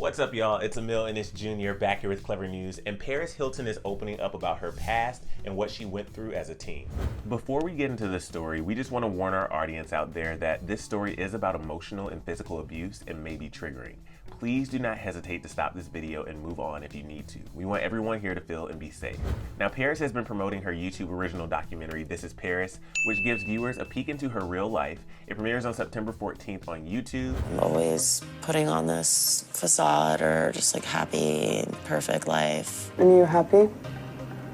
What's up, y'all? It's Emile Ennis Jr. back here with Clevver News, and Paris Hilton is opening up about her past and what she went through as a teen. Before we get into this story, we just want to warn our audience out there that this story is about emotional and physical abuse and may be triggering. Please do not hesitate to stop this video and move on if you need to. We want everyone here to feel and be safe. Now, Paris has been promoting her YouTube original documentary, This Is Paris, which gives viewers a peek into her real life. It premieres on September 14th on YouTube. I'm always putting on this facade or just like happy, perfect life. And you happy?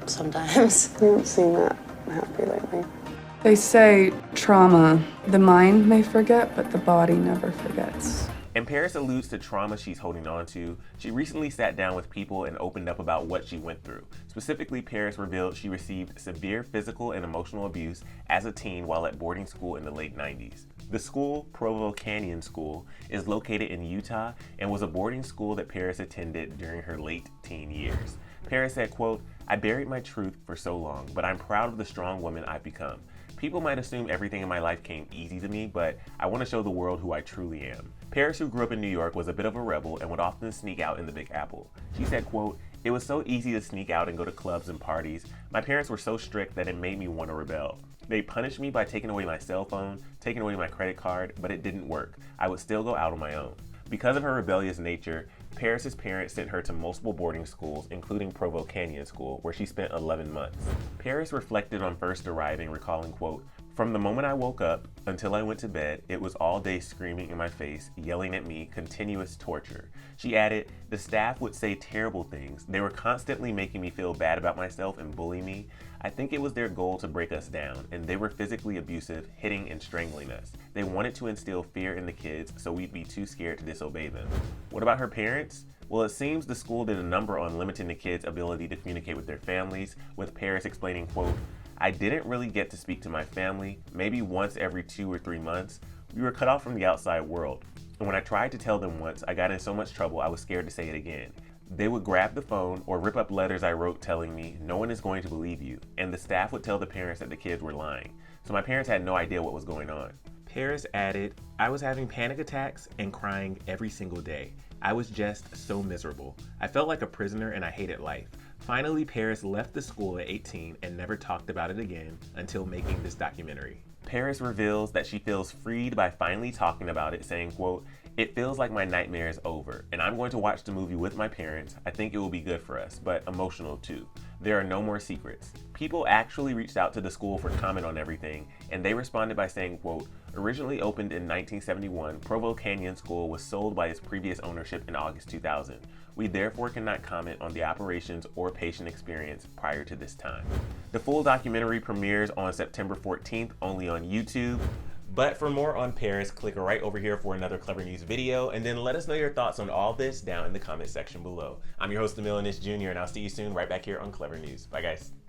Sometimes. You don't seem that happy lately. They say trauma, the mind may forget, but the body never forgets. And Paris alludes to trauma she's holding on to. She recently sat down with people and opened up about what she went through. Specifically, Paris revealed she received severe physical and emotional abuse as a teen while at boarding school in the late 90s. The school, Provo Canyon School, is located in Utah and was a boarding school that Paris attended during her late teen years. Paris said, quote, "I buried my truth for so long, but I'm proud of the strong woman I've become. People might assume everything in my life came easy to me, but I want to show the world who I truly am." Paris, who grew up in New York, was a bit of a rebel and would often sneak out in the Big Apple. She said, quote, "It was so easy to sneak out and go to clubs and parties. My parents were so strict that it made me want to rebel. They punished me by taking away my cell phone, taking away my credit card, but it didn't work. I would still go out on my own." Because of her rebellious nature, Paris's parents sent her to multiple boarding schools, including Provo Canyon School, where she spent 11 months. Paris reflected on first arriving, recalling, quote, "From the moment I woke up until I went to bed, it was all day screaming in my face, yelling at me, continuous torture." She added, "The staff would say terrible things. They were constantly making me feel bad about myself and bully me. I think it was their goal to break us down, and they were physically abusive, hitting and strangling us. They wanted to instill fear in the kids so we'd be too scared to disobey them." What about her parents? Well, it seems the school did a number on limiting the kids' ability to communicate with their families, with Paris explaining, quote, "I didn't really get to speak to my family, maybe once every 2 or 3 months. We were cut off from the outside world. And when I tried to tell them once, I got in so much trouble I was scared to say it again. They would grab the phone or rip up letters I wrote telling me, 'No one is going to believe you.' And the staff would tell the parents that the kids were lying. So my parents had no idea what was going on." Paris added, "I was having panic attacks and crying every single day. I was just so miserable. I felt like a prisoner and I hated life." Finally, Paris left the school at 18 and never talked about it again until making this documentary. Paris reveals that she feels freed by finally talking about it, saying, quote, "It feels like my nightmare is over, and I'm going to watch the movie with my parents. I think it will be good for us, but emotional too. There are no more secrets." People actually reached out to the school for comment on everything, and they responded by saying, quote, "Originally opened in 1971, Provo Canyon School was sold by its previous ownership in August 2000. We therefore cannot comment on the operations or patient experience prior to this time." The full documentary premieres on September 14th, only on YouTube. But for more on Paris, click right over here for another Clevver News video, and then let us know your thoughts on all this down in the comment section below. I'm your host, Emile Ennis Jr., and I'll see you soon right back here on Clevver News. Bye, guys.